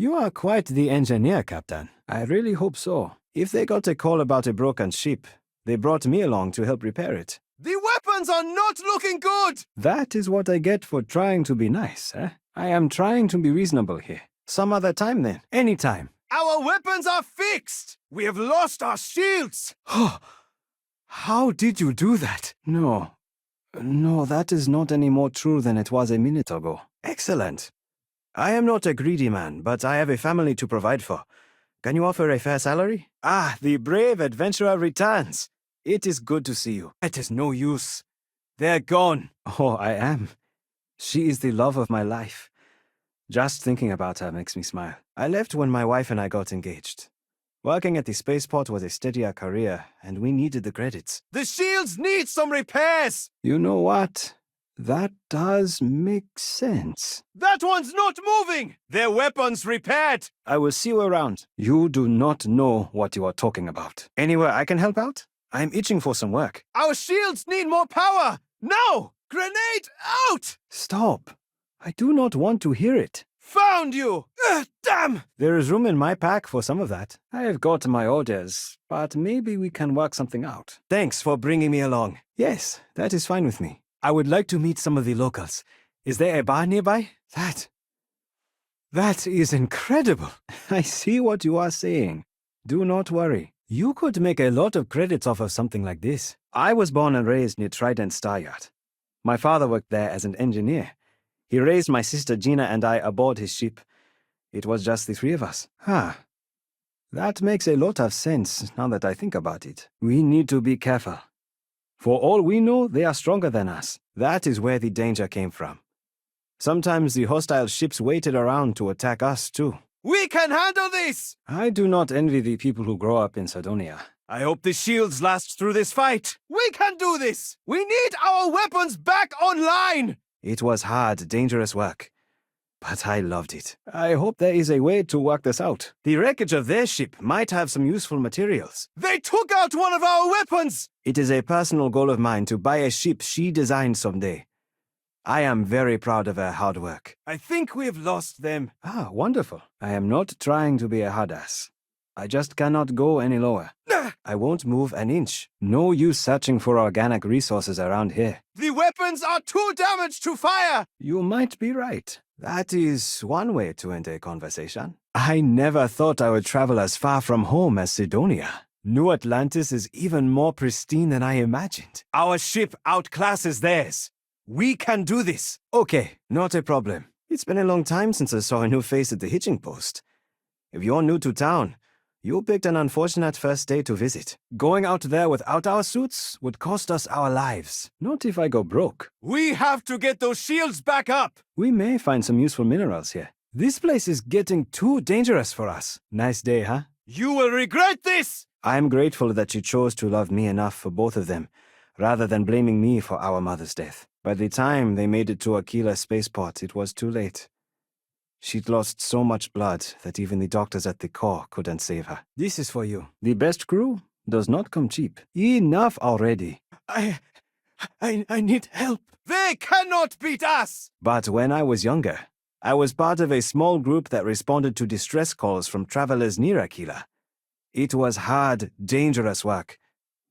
You are quite the engineer, Captain. I really hope so. If they got a call about a broken ship, they brought me along to help repair it. The weapons are not looking good! That is what I get for trying to be nice, eh? I am trying to be reasonable here. Some other time then. Anytime. Our weapons are fixed! We have lost our shields! How did you do that? No, that is not any more true than it was a minute ago. Excellent. I am not a greedy man, but I have a family to provide for. Can you offer a fair salary? Ah, the brave adventurer returns. It is good to see you. It is no use. They're gone. Oh, I am. She is the love of my life. Just thinking about her makes me smile. I left when my wife and I got engaged. Working at the spaceport was a steadier career, and we needed the credits. The shields need some repairs! You know what? That does make sense. That one's not moving! Their weapons repaired! I will see you around. You do not know what you are talking about. Anywhere I can help out? I'm itching for some work. Our shields need more power! Now! Grenade out! Stop. I do not want to hear it. Found you! Damn! There is room in my pack for some of that. I have got my orders, but maybe we can work something out. Thanks for bringing me along. Yes, that is fine with me. I would like to meet some of the locals. Is there a bar nearby? That is incredible. I see what you are saying. Do not worry. You could make a lot of credits off of something like this. I was born and raised near Trident Star Yard. My father worked there as an engineer. He raised my sister Gina and I aboard his ship. It was just the three of us. That makes a lot of sense now that I think about it. We need to be careful. For all we know, they are stronger than us. That is where the danger came from. Sometimes the hostile ships waited around to attack us too. We can handle this! I do not envy the people who grow up in Sardonia. I hope the shields last through this fight. We can do this! We need our weapons back online! It was hard, dangerous work. But I loved it. I hope there is a way to work this out. The wreckage of their ship might have some useful materials. They took out one of our weapons! It is a personal goal of mine to buy a ship she designed someday. I am very proud of her hard work. I think we've lost them. Ah, wonderful. I am not trying to be a hard ass. I just cannot go any lower. I won't move an inch. No use searching for organic resources around here. The weapons are too damaged to fire! You might be right. That is one way to end a conversation. I never thought I would travel as far from home as Sidonia. New Atlantis is even more pristine than I imagined. Our ship outclasses theirs. We can do this. Okay, not a problem. It's been a long time since I saw a new face at the hitching post. If you're new to town, you picked an unfortunate first day to visit. Going out there without our suits would cost us our lives. Not if I go broke. We have to get those shields back up. We may find some useful minerals here. This place is getting too dangerous for us. Nice day, huh? You will regret this! I am grateful that you chose to love me enough for both of them, rather than blaming me for our mother's death. By the time they made it to Aquila spaceport, it was too late. She'd lost so much blood that even the doctors at the Corps couldn't save her. This is for you. The best crew does not come cheap. Enough already. I need help. They cannot beat us! But when I was younger, I was part of a small group that responded to distress calls from travelers near Aquila. It was hard, dangerous work,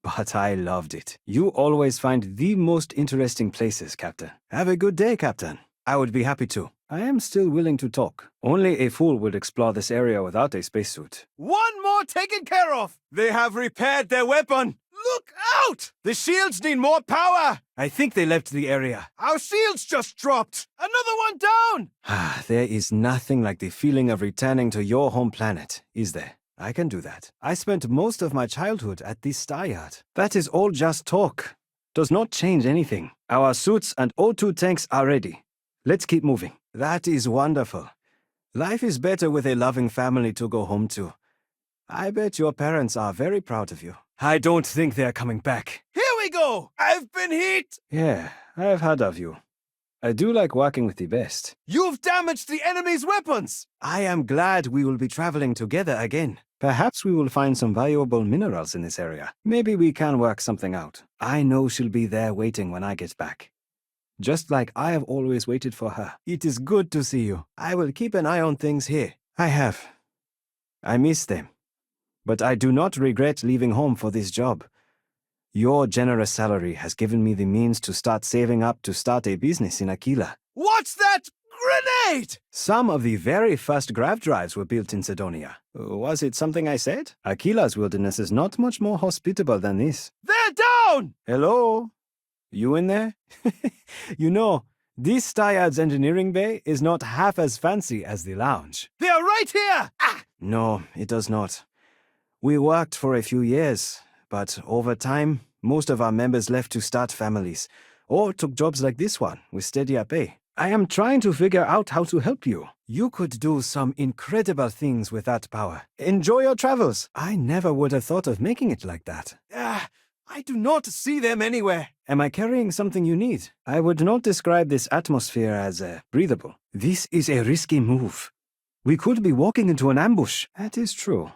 but I loved it. You always find the most interesting places, Captain. Have a good day, Captain. I would be happy to. I am still willing to talk. Only a fool would explore this area without a spacesuit. One more taken care of! They have repaired their weapon! Look out! The shields need more power! I think they left the area. Our shields just dropped! Another one down! There is nothing like the feeling of returning to your home planet, is there? I can do that. I spent most of my childhood at the Star Yard. That is all just talk. Does not change anything. Our suits and O2 tanks are ready. Let's keep moving. That is wonderful. Life is better with a loving family to go home to. I bet your parents are very proud of you. I don't think they're coming back. Here we go! I've been hit! Yeah, I've heard of you. I do like working with the best. You've damaged the enemy's weapons! I am glad we will be traveling together again. Perhaps we will find some valuable minerals in this area. Maybe we can work something out. I know she'll be there waiting when I get back. Just like I have always waited for her. It is good to see you. I will keep an eye on things here. I have. I miss them. But I do not regret leaving home for this job. Your generous salary has given me the means to start saving up to start a business in Aquila. What's that? Grenade! Some of the very first grav drives were built in Sidonia. Was it something I said? Aquila's wilderness is not much more hospitable than this. They're down! Hello? You in there? You know, this Steyard's engineering bay is not half as fancy as the lounge. They are right here! Ah! No, it does not. We worked for a few years, but over time, most of our members left to start families, or took jobs like this one, with steadier pay. I am trying to figure out how to help you. You could do some incredible things with that power. Enjoy your travels. I never would have thought of making it like that. I do not see them anywhere. Am I carrying something you need? I would not describe this atmosphere as breathable. This is a risky move. We could be walking into an ambush. That is true.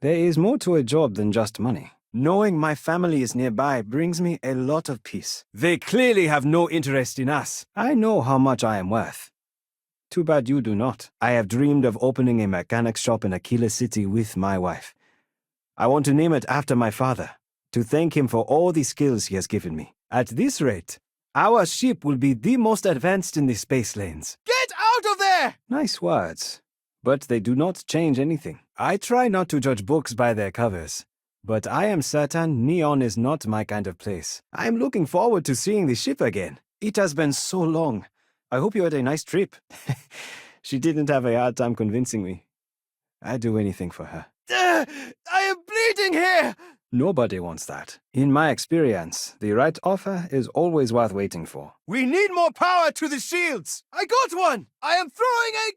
There is more to a job than just money. Knowing my family is nearby brings me a lot of peace. They clearly have no interest in us. I know how much I am worth. Too bad you do not. I have dreamed of opening a mechanic shop in Aquila City with my wife. I want to name it after my father, to thank him for all the skills he has given me. At this rate, our ship will be the most advanced in the space lanes. Get out of there! Nice words, but they do not change anything. I try not to judge books by their covers, but I am certain Neon is not my kind of place. I am looking forward to seeing the ship again. It has been so long. I hope you had a nice trip. She didn't have a hard time convincing me. I'd do anything for her. I am bleeding here! Nobody wants that. In my experience, the right offer is always worth waiting for. We need more power to the shields! I got one! I am throwing a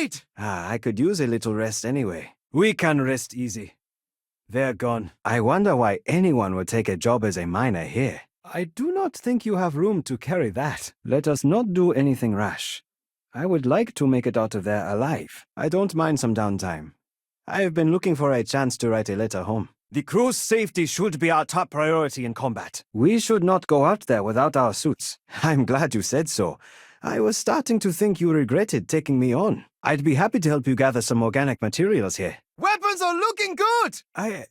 grenade! I could use a little rest anyway. We can rest easy. They're gone. I wonder why anyone would take a job as a miner here. I do not think you have room to carry that. Let us not do anything rash. I would like to make it out of there alive. I don't mind some downtime. I have been looking for a chance to write a letter home. The crew's safety should be our top priority in combat. We should not go out there without our suits. I'm glad you said so. I was starting to think you regretted taking me on. I'd be happy to help you gather some organic materials here. Weapons are looking good! I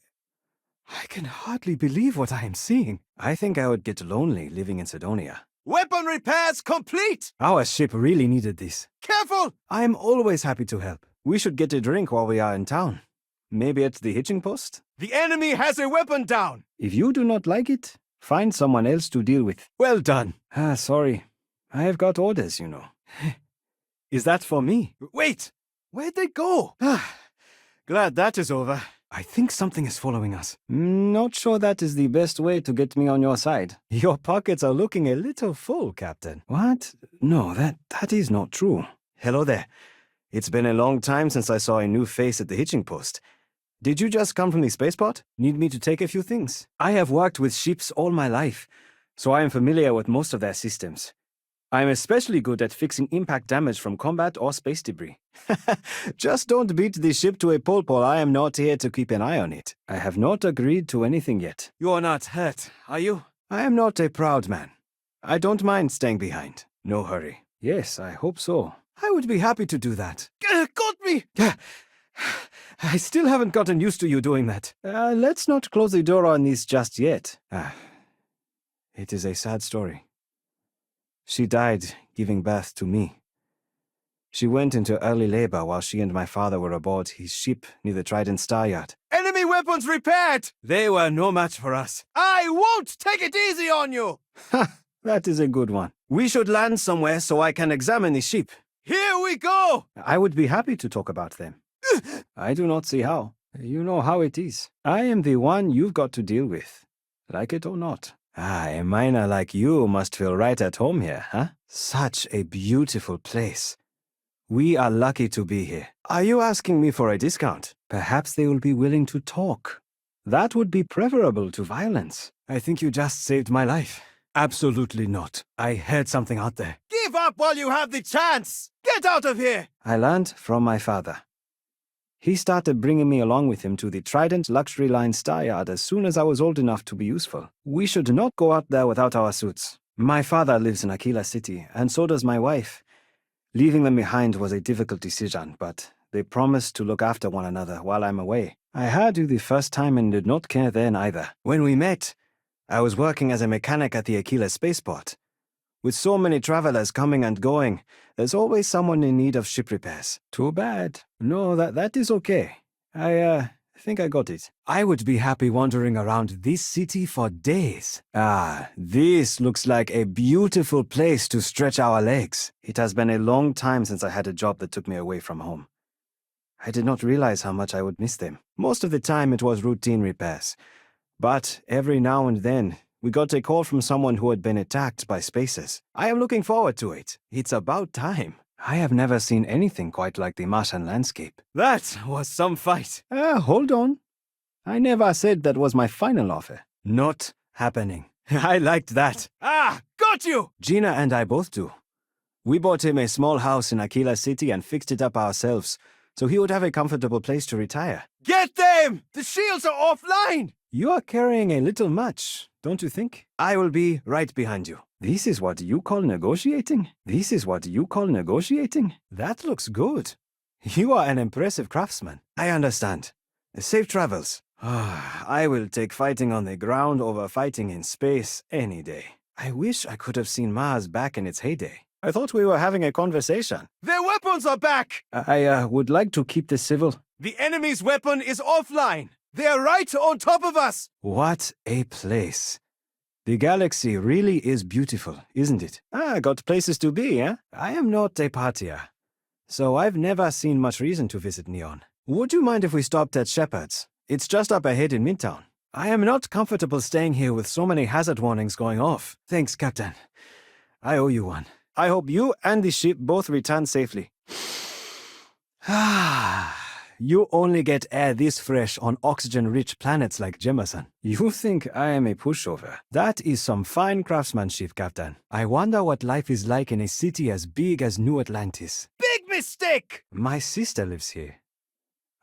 can hardly believe what I am seeing. I think I would get lonely living in Sidonia. Weapon repairs complete! Our ship really needed this. Careful! I am always happy to help. We should get a drink while we are in town. Maybe at the hitching post? The enemy has a weapon down! If you do not like it, find someone else to deal with. Well done. Sorry. I have got orders, you know. Is that for me? Wait! Where'd they go? Glad that is over. I think something is following us. Not sure that is the best way to get me on your side. Your pockets are looking a little full, Captain. What? No, that is not true. Hello there. It's been a long time since I saw a new face at the hitching post. Did you just come from the spaceport? Need me to take a few things? I have worked with ships all my life, so I am familiar with most of their systems. I am especially good at fixing impact damage from combat or space debris. Just don't beat the ship to a pulp. I am not here to keep an eye on it. I have not agreed to anything yet. You're not hurt, are you? I am not a proud man. I don't mind staying behind. No hurry. Yes, I hope so. I would be happy to do that. Got me! I still haven't gotten used to you doing that. Let's not close the door on this just yet. It is a sad story. She died giving birth to me. She went into early labor while she and my father were aboard his ship near the Trident Staryard. Enemy weapons repaired! They were no match for us. I won't take it easy on you! Ha! That is a good one. We should land somewhere so I can examine the ship. Here we go! I would be happy to talk about them. I do not see how. You know how it is. I am the one you've got to deal with, like it or not. A miner like you must feel right at home here, huh? Such a beautiful place. We are lucky to be here. Are you asking me for a discount? Perhaps they will be willing to talk. That would be preferable to violence. I think you just saved my life. Absolutely not. I heard something out there. Give up while you have the chance! Get out of here! I learned from my father. He started bringing me along with him to the Trident Luxury Line Staryard as soon as I was old enough to be useful. We should not go out there without our suits. My father lives in Aquila City, and so does my wife. Leaving them behind was a difficult decision, but They promised to look after one another while I'm away. I heard you the first time and did not care then either. When we met, I was working as a mechanic at the Aquila spaceport. With so many travelers coming and going, there's always someone in need of ship repairs. Too bad. No, that is okay. I think I got it. I would be happy wandering around this city for days. Ah, this looks like a beautiful place to stretch our legs. It has been a long time since I had a job that took me away from home. I did not realize how much I would miss them. Most of the time it was routine repairs. But every now and then, we got a call from someone who had been attacked by spacers. I am looking forward to it. It's about time. I have never seen anything quite like the Martian landscape. That was some fight. Hold on. I never said that was my final offer. Not happening. I liked that. Ah, got you! Gina and I both do. We bought him a small house in Aquila City and fixed it up ourselves, so he would have a comfortable place to retire. Get them! The shields are offline! You are carrying a little much, don't you think? I will be right behind you. This is what you call negotiating? This is what you call negotiating? That looks good. You are an impressive craftsman. I understand. Safe travels. I will take fighting on the ground over fighting in space any day. I wish I could have seen Mars back in its heyday. I thought we were having a conversation. Their weapons are back! I would like to keep this civil. The enemy's weapon is offline. They are right on top of us! What a place. The galaxy really is beautiful, isn't it? Got places to be, eh? I am not a partier, so I've never seen much reason to visit Neon. Would you mind if we stopped at Shepard's? It's just up ahead in Midtown. I am not comfortable staying here with so many hazard warnings going off. Thanks, Captain. I owe you one. I hope you and the ship both return safely. You only get air this fresh on oxygen-rich planets like Jemison. You think I am a pushover? That is some fine craftsmanship, Captain. I wonder what life is like in a city as big as New Atlantis. Big mistake! My sister lives here.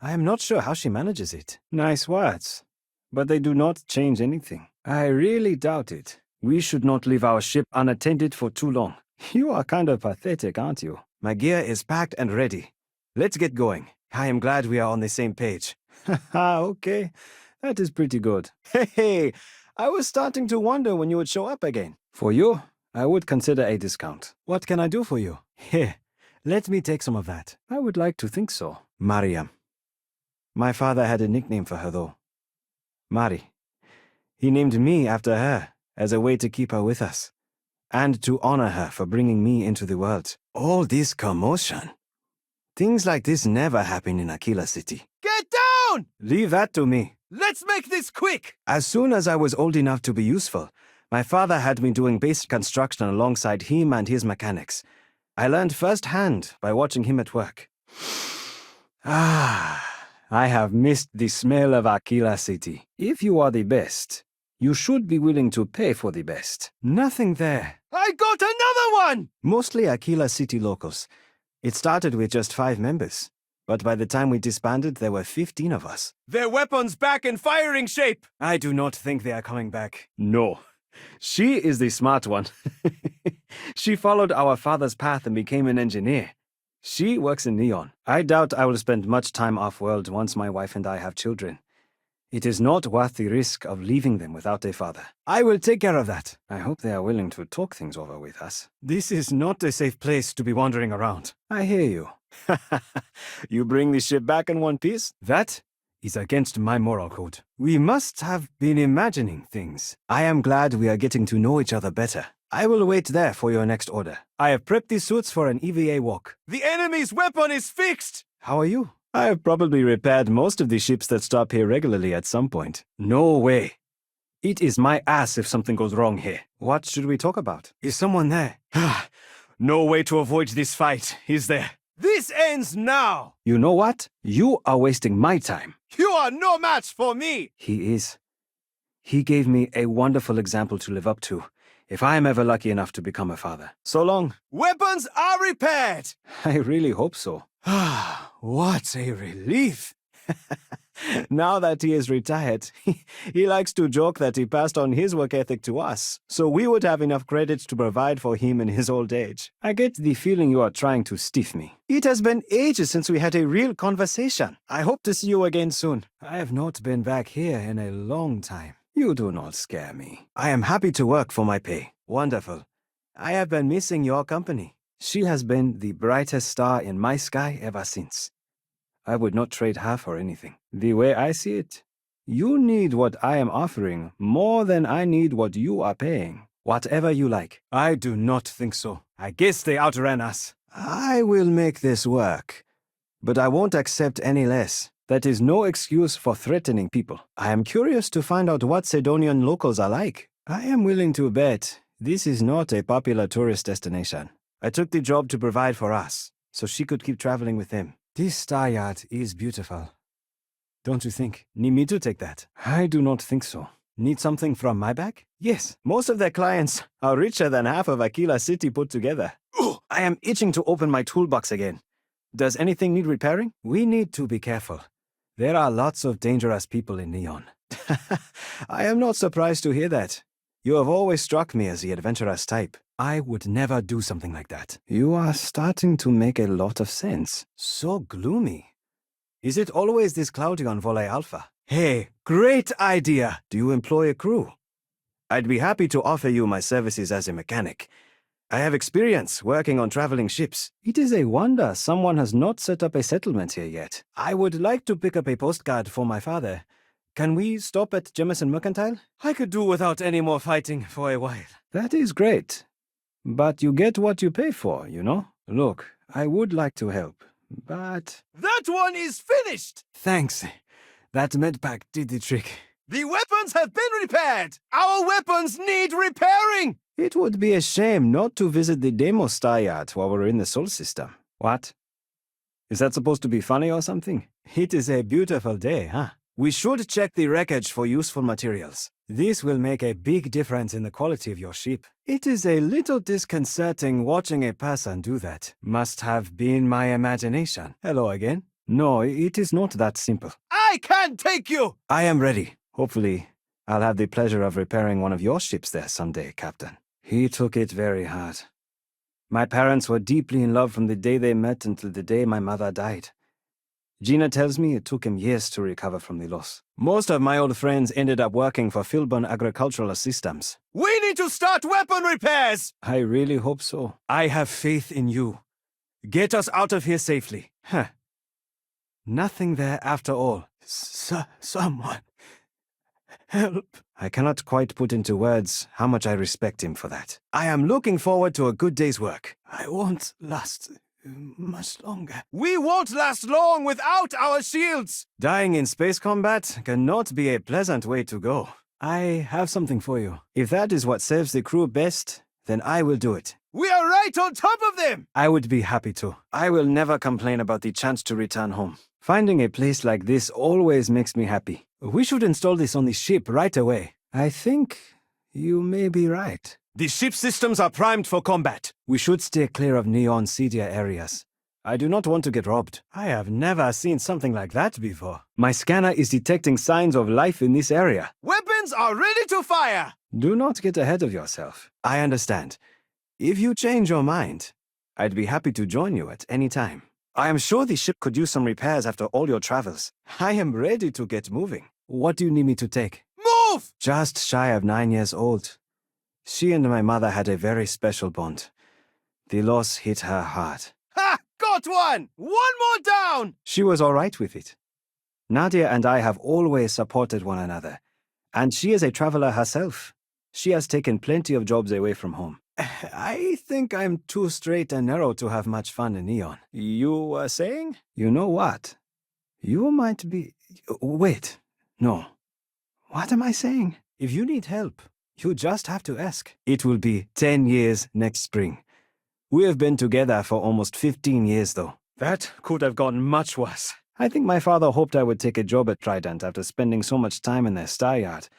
I am not sure how she manages it. Nice words, but they do not change anything. I really doubt it. We should not leave our ship unattended for too long. You are kind of pathetic, aren't you? My gear is packed and ready. Let's get going. I am glad we are on the same page. Haha, okay. That is pretty good. Hey, I was starting to wonder when you would show up again. For you, I would consider a discount. What can I do for you? Here, let me take some of that. I would like to think so. Mariam. My father had a nickname for her, though. Mari. He named me after her, as a way to keep her with us, and to honor her for bringing me into the world. All this commotion. Things like this never happen in Aquila City. Get down! Leave that to me. Let's make this quick! As soon as I was old enough to be useful, my father had me doing basic construction alongside him and his mechanics. I learned firsthand by watching him at work. I have missed the smell of Aquila City. If you are the best, you should be willing to pay for the best. Nothing there. I got another one! Mostly Aquila City locals. It started with just 5 members, but by the time we disbanded, there were 15 of us. Their weapons back in firing shape! I do not think they are coming back. No. She is the smart one. She followed our father's path and became an engineer. She works in Neon. I doubt I will spend much time off-world once my wife and I have children. It is not worth the risk of leaving them without a father. I will take care of that. I hope they are willing to talk things over with us. This is not a safe place to be wandering around. I hear you. You bring the ship back in one piece? That is against my moral code. We must have been imagining things. I am glad we are getting to know each other better. I will wait there for your next order. I have prepped the suits for an EVA walk. The enemy's weapon is fixed! How are you? I have probably repaired most of the ships that stop here regularly at some point. No way. It is my ass if something goes wrong here. What should we talk about? Is someone there? No way to avoid this fight, is there? This ends now! You know what? You are wasting my time. You are no match for me! He is. He gave me a wonderful example to live up to, if I am ever lucky enough to become a father. So long. Weapons are repaired! I really hope so. What a relief. Now that he is retired, he likes to joke that he passed on his work ethic to us, so we would have enough credits to provide for him in his old age. I get the feeling you are trying to stiff me. It has been ages since we had a real conversation. I hope to see you again soon. I have not been back here in a long time. You do not scare me. I am happy to work for my pay. Wonderful. I have been missing your company. She has been the brightest star in my sky ever since. I would not trade her for anything. The way I see it, you need what I am offering more than I need what you are paying. Whatever you like. I do not think so. I guess they outran us. I will make this work, but I won't accept any less. That is no excuse for threatening people. I am curious to find out what Sidonian locals are like. I am willing to bet this is not a popular tourist destination. I took the job to provide for us, so she could keep traveling with him. This star yacht is beautiful. Don't you think? Need me to take that? I do not think so. Need something from my bag? Yes, most of their clients are richer than half of Aquila City put together. I am itching to open my toolbox again. Does anything need repairing? We need to be careful. There are lots of dangerous people in Neon. I am not surprised to hear that. You have always struck me as the adventurous type. I would never do something like that. You are starting to make a lot of sense. So gloomy. Is it always this cloudy on Volley Alpha? Hey, great idea! Do you employ a crew? I'd be happy to offer you my services as a mechanic. I have experience working on traveling ships. It is a wonder someone has not set up a settlement here yet. I would like to pick up a postcard for my father. Can we stop at Jemison Mercantile? I could do without any more fighting for a while. That is great. But you get what you pay for, you know? Look, I would like to help, but... That one is finished! Thanks. That medpack did the trick. The weapons have been repaired! Our weapons need repairing! It would be a shame not to visit the Demo Star Yacht while we're in the Sol System. What? Is that supposed to be funny or something? It is a beautiful day, huh? We should check the wreckage for useful materials. This will make a big difference in the quality of your ship. It is a little disconcerting watching a person do that. Must have been my imagination. Hello again. No, it is not that simple. I can take you! I am ready. Hopefully, I'll have the pleasure of repairing one of your ships there someday, Captain. He took it very hard. My parents were deeply in love from the day they met until the day my mother died. Gina tells me it took him years to recover from the loss. Most of my old friends ended up working for Philbon Agricultural Systems. We need to start weapon repairs! I really hope so. I have faith in you. Get us out of here safely. Huh. Nothing there after all. Someone... help. I cannot quite put into words how much I respect him for that. I am looking forward to a good day's work. I won't last much longer. We won't last long without our shields! Dying in space combat cannot be a pleasant way to go. I have something for you. If that is what serves the crew best, then I will do it. We are right on top of them! I would be happy to. I will never complain about the chance to return home. Finding a place like this always makes me happy. We should install this on the ship right away. I think you may be right. The ship systems are primed for combat. We should stay clear of neon seedier areas. I do not want to get robbed. I have never seen something like that before. My scanner is detecting signs of life in this area. Weapons are ready to fire! Do not get ahead of yourself. I understand. If you change your mind, I'd be happy to join you at any time. I am sure the ship could use some repairs after all your travels. I am ready to get moving. What do you need me to take? Move! Just shy of 9 years old. She and my mother had a very special bond. The loss hit her hard. Ha! Got one! One more down! She was all right with it. Nadia and I have always supported one another. And she is a traveler herself. She has taken plenty of jobs away from home. I think I'm too straight and narrow to have much fun in Neon. You were saying? You know what? You might be... Wait. No. What am I saying? If you need help, you just have to ask. It will be 10 years next spring. We have been together for almost 15 years, though. That could have gone much worse. I think my father hoped I would take a job at Trident after spending so much time in their star yard.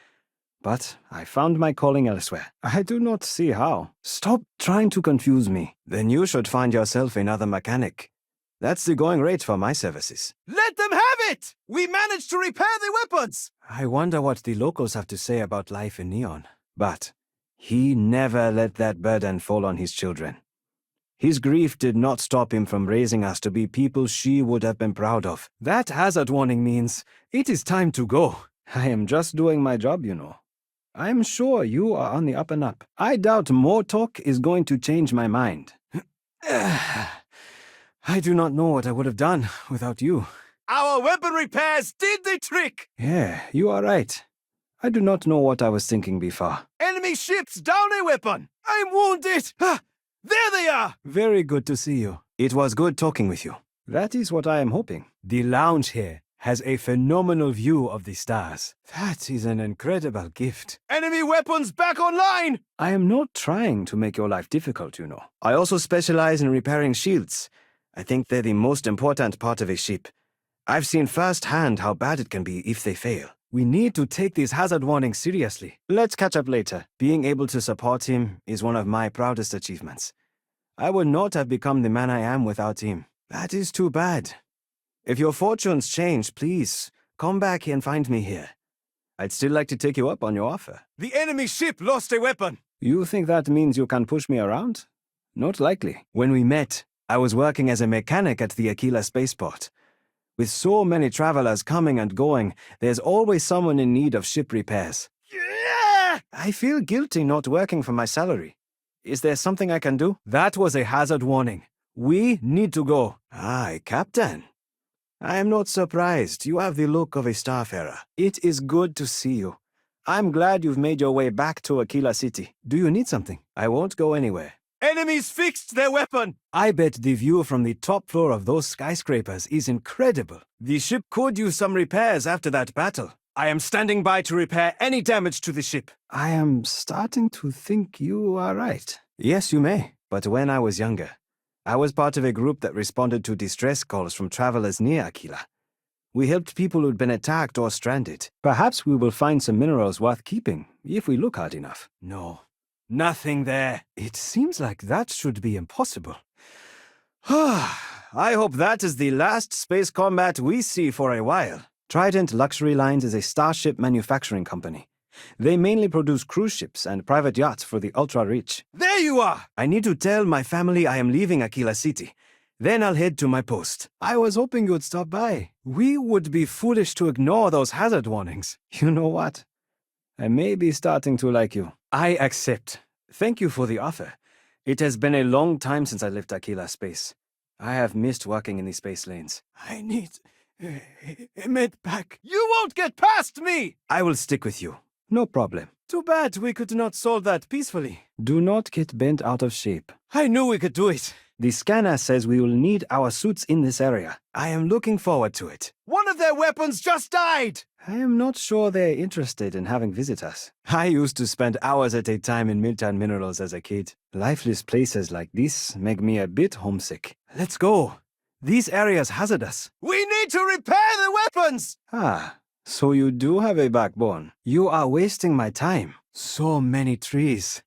But I found my calling elsewhere. I do not see how. Stop trying to confuse me. Then you should find yourself another mechanic. That's the going rate for my services. Let them have it! We managed to repair the weapons! I wonder what the locals have to say about life in Neon. But he never let that burden fall on his children. His grief did not stop him from raising us to be people she would have been proud of. That hazard warning means it is time to go. I am just doing my job, you know. I am sure you are on the up and up. I doubt more talk is going to change my mind. I do not know what I would have done without you. Our weapon repairs did the trick! Yeah, you are right. I do not know what I was thinking before. Enemy ships down a weapon! I'm wounded! Ah, there they are! Very good to see you. It was good talking with you. That is what I am hoping. The lounge here has a phenomenal view of the stars. That is an incredible gift. Enemy weapons back online! I am not trying to make your life difficult, you know. I also specialize in repairing shields. I think they're the most important part of a ship. I've seen firsthand how bad it can be if they fail. We need to take these hazard warnings seriously. Let's catch up later. Being able to support him is one of my proudest achievements. I would not have become the man I am without him. That is too bad. If your fortunes change, please, come back and find me here. I'd still like to take you up on your offer. The enemy ship lost a weapon! You think that means you can push me around? Not likely. When we met, I was working as a mechanic at the Aquila spaceport. With so many travelers coming and going, there's always someone in need of ship repairs. Yeah! I feel guilty not working for my salary. Is there something I can do? That was a hazard warning. We need to go. Aye, Captain. I am not surprised. You have the look of a starfarer. It is good to see you. I'm glad you've made your way back to Aquila City. Do you need something? I won't go anywhere. Enemies fixed their weapon! I bet the view from the top floor of those skyscrapers is incredible. The ship could use some repairs after that battle. I am standing by to repair any damage to the ship. I am starting to think you are right. Yes, you may. But when I was younger, I was part of a group that responded to distress calls from travelers near Aquila. We helped people who'd been attacked or stranded. Perhaps we will find some minerals worth keeping, if we look hard enough. No, nothing there. It seems like that should be impossible. I hope that is the last space combat we see for a while. Trident Luxury Lines is a starship manufacturing company. They mainly produce cruise ships and private yachts for the ultra-rich. There you are! I need to tell my family I am leaving Aquila City. Then I'll head to my post. I was hoping you'd stop by. We would be foolish to ignore those hazard warnings. You know what? I may be starting to like you. I accept. Thank you for the offer. It has been a long time since I left Aquila Space. I have missed working in the space lanes. I need a med pack. You won't get past me! I will stick with you. No problem. Too bad we could not solve that peacefully. Do not get bent out of shape. I knew we could do it. The scanner says we will need our suits in this area. I am looking forward to it. One of their weapons just died! I am not sure they're interested in having visitors. I used to spend hours at a time in Midtown Minerals as a kid. Lifeless places like this make me a bit homesick. Let's go. These areas hazardous. We need to repair the weapons! Ah, so you do have a backbone. You are wasting my time. So many trees.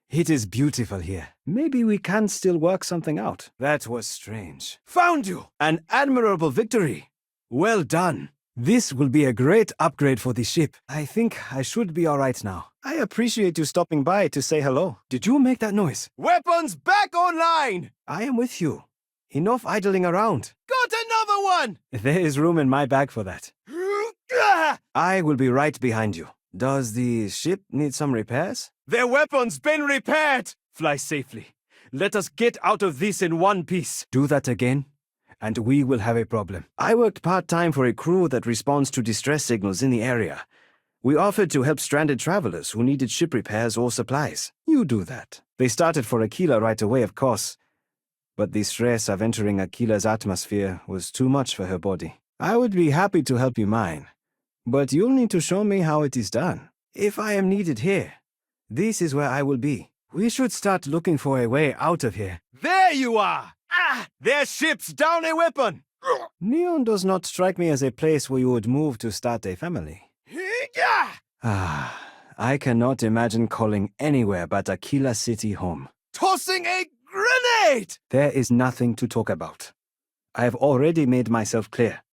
It is beautiful here. Maybe we can still work something out. That was strange. Found you! An admirable victory. Well done. This will be a great upgrade for the ship. I think I should be all right now. I appreciate you stopping by to say hello. Did you make that noise? Weapons back online! I am with you. Enough idling around. Got another one! There is room in my bag for that. I will be right behind you. Does the ship need some repairs? Their weapons been repaired! Fly safely. Let us get out of this in one piece. Do that again, and we will have a problem. I worked part-time for a crew that responds to distress signals in the area. We offered to help stranded travelers who needed ship repairs or supplies. You do that. They started for Aquila right away, of course. But the stress of entering Aquila's atmosphere was too much for her body. I would be happy to help you mine, but you'll need to show me how it is done. If I am needed here, this is where I will be. We should start looking for a way out of here. There you are! Ah! Their ship's down a weapon! Neon does not strike me as a place where you would move to start a family. I cannot imagine calling anywhere but Aquila City home. Tossing a grenade! There is nothing to talk about. I have already made myself clear.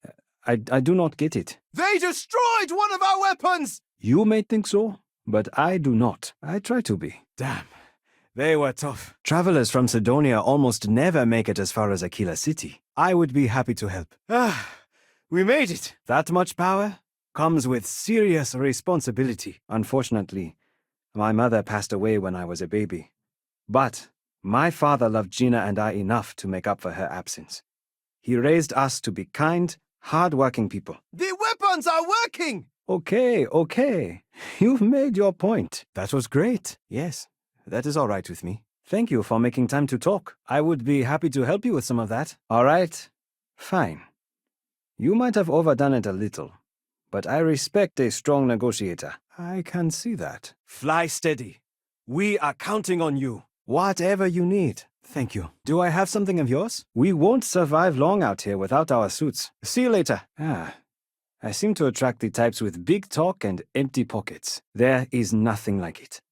I do not get it. They destroyed one of our weapons! You may think so, but I do not. I try to be. Damn, they were tough. Travelers from Sidonia almost never make it as far as Aquila City. I would be happy to help. We made it. That much power comes with serious responsibility. Unfortunately, my mother passed away when I was a baby. But my father loved Gina and I enough to make up for her absence. He raised us to be kind, hard-working people. The weapons are working! Okay. You've made your point. That was great. Yes, that is all right with me. Thank you for making time to talk. I would be happy to help you with some of that. All right. Fine. You might have overdone it a little, but I respect a strong negotiator. I can see that. Fly steady. We are counting on you. Whatever you need. Thank you. Do I have something of yours? We won't survive long out here without our suits. See you later. I seem to attract the types with big talk and empty pockets. There is nothing like it.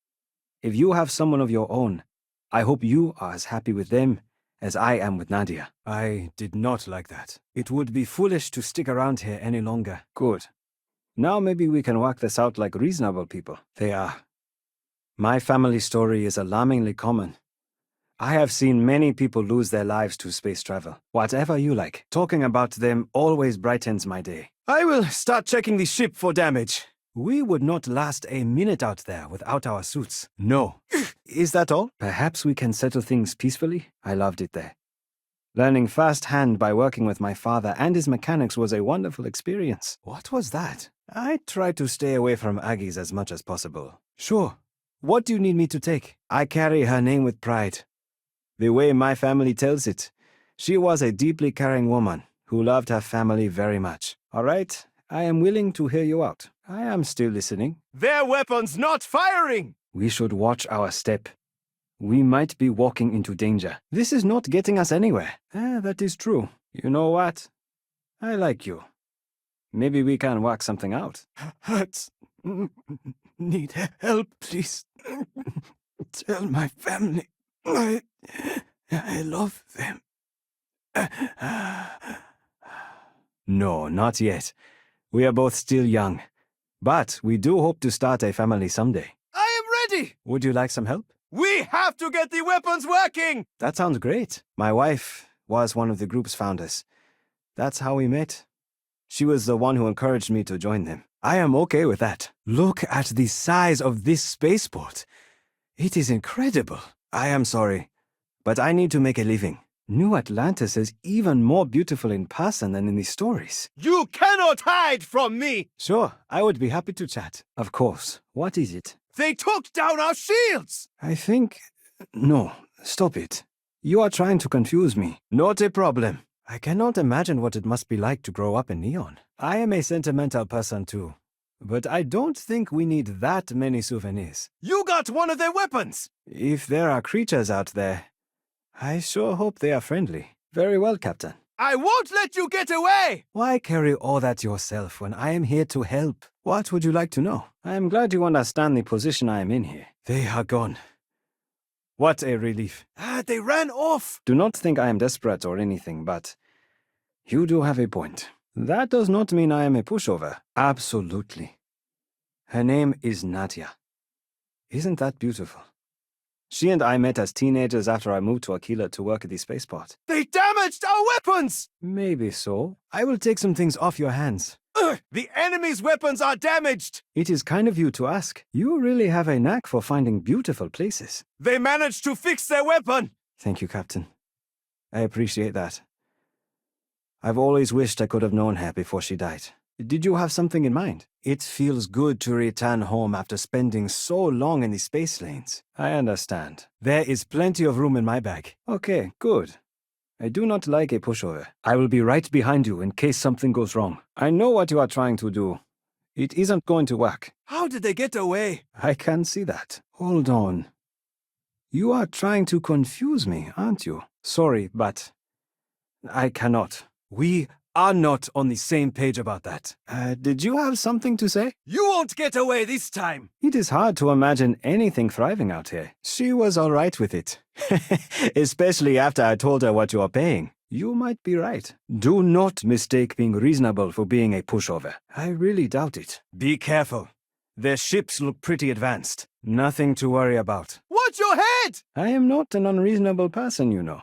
If you have someone of your own, I hope you are as happy with them as I am with Nadia. I did not like that. It would be foolish to stick around here any longer. Good. Now maybe we can work this out like reasonable people. They are. My family story is alarmingly common. I have seen many people lose their lives to space travel. Whatever you like, talking about them always brightens my day. I will start checking the ship for damage. We would not last a minute out there without our suits. No. Is that all? Perhaps we can settle things peacefully? I loved it there. Learning firsthand by working with my father and his mechanics was a wonderful experience. What was that? I try to stay away from Aggies as much as possible. Sure. What do you need me to take? I carry her name with pride. The way my family tells it, she was a deeply caring woman who loved her family very much. All right, I am willing to hear you out. I am still listening. Their weapons not firing! We should watch our step. We might be walking into danger. This is not getting us anywhere. That is true. You know what? I like you. Maybe we can work something out. Hurts. Need help, please. Tell my family I love them. No, not yet. We are both still young. But we do hope to start a family someday. I am ready! Would you like some help? We have to get the weapons working! That sounds great. My wife was one of the group's founders. That's how we met. She was the one who encouraged me to join them. I am okay with that. Look at the size of this spaceport. It is incredible. I am sorry, but I need to make a living. New Atlantis is even more beautiful in person than in the stories. You cannot hide from me! Sure, I would be happy to chat. Of course. What is it? They took down our shields! I think... No, stop it. You are trying to confuse me. Not a problem. I cannot imagine what it must be like to grow up in Neon. I am a sentimental person too. But I don't think we need that many souvenirs. You got one of their weapons! If there are creatures out there, I sure hope they are friendly. Very well, Captain. I won't let you get away! Why carry all that yourself when I am here to help? What would you like to know? I am glad you understand the position I am in here. They are gone. What a relief. They ran off! Do not think I am desperate or anything, but you do have a point. That does not mean I am a pushover. Absolutely. Her name is Nadia. Isn't that beautiful? She and I met as teenagers after I moved to Aquila to work at the spaceport. They damaged our weapons! Maybe so. I will take some things off your hands. The enemy's weapons are damaged! It is kind of you to ask. You really have a knack for finding beautiful places. They managed to fix their weapon! Thank you, Captain. I appreciate that. I've always wished I could have known her before she died. Did you have something in mind? It feels good to return home after spending so long in the space lanes. I understand. There is plenty of room in my bag. Okay, good. I do not like a pushover. I will be right behind you in case something goes wrong. I know what you are trying to do. It isn't going to work. How did they get away? I can see that. Hold on. You are trying to confuse me, aren't you? Sorry, but I cannot. We are not on the same page about that. Did you have something to say? You won't get away this time! It is hard to imagine anything thriving out here. She was all right with it. Especially after I told her what you are paying. You might be right. Do not mistake being reasonable for being a pushover. I really doubt it. Be careful. Their ships look pretty advanced. Nothing to worry about. Watch your head! I am not an unreasonable person, you know.